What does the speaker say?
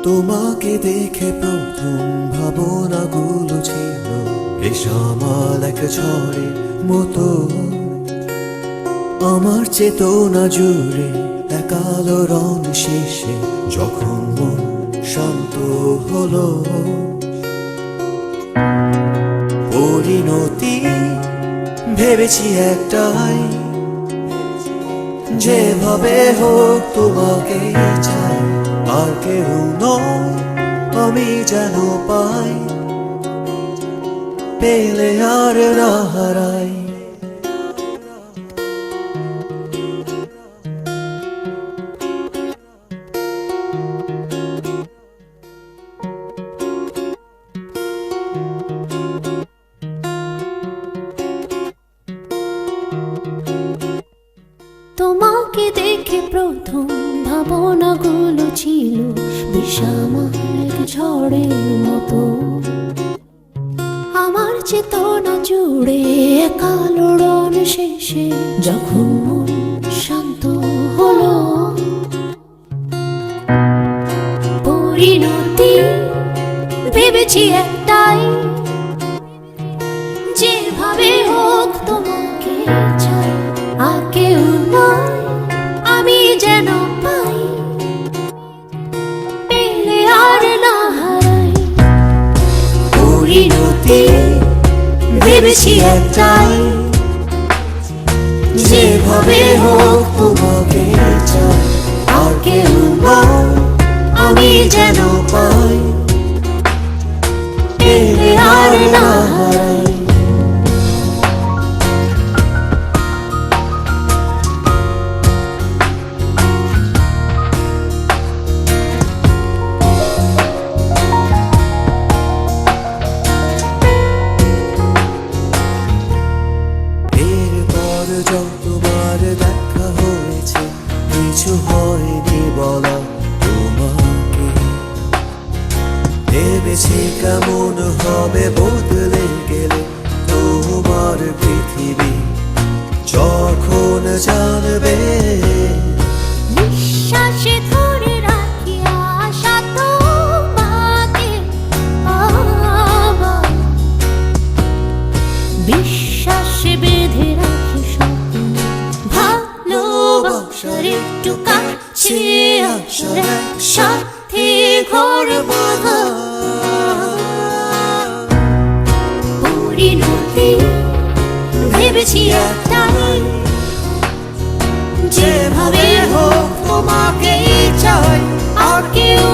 তোমাকে দেখে প্রথম ভাবনাগুলো ছিল বেসামাল এক ঝড়ের মতো। আমার চেতনা জুড়ে এক আলোড়ন শেষে যখন মন শান্ত হলো। পরিণতি ভেবেছি একটাই, যেভাবে হোক তোমাকে চাই। আর কেউ নয়, আমি যেন পাই, পেলে আর না হারাই। তোমাকে দেখে প্রথম ভাবনাগুলো ছিল বিষামাল এক ঝড়ের মতো। আমার চেতনা জুড়ে এক আলোড়ন শেষে যখন মন শান্ত হলো। পরিণতি ভেবেছি একটাই, যেভাবে হোক তোমাকে চাই। আর কেউ নয়, আমি যেন পাই, পেলে আর না হারাই। পরিণতি ভেবেছি একটাই, যেভাবে হোক তোমাকে চাই। আর কেউ নয়, আমি যেন পাই, পেলে আর না হারাই। যতবার দেখা হয়েছে কিছু হয়নি বলা তোমাকে। ভেবেছি কেমন হবে বদলে গেলে তোমার পৃথিবী যখন জানবে। নিঃশ্বাসে ধরে রাখি আশা তোমাকে, বিশ্বাসে বেঁধে রাখি স্বপ্ন। ভালোবাসার একটু কাছে আসার সাথে ঘর বাঁধা। পরিণতি ভেবেছি একটাই, যেভাবে হোক তোমাকে চাই। আর কেউ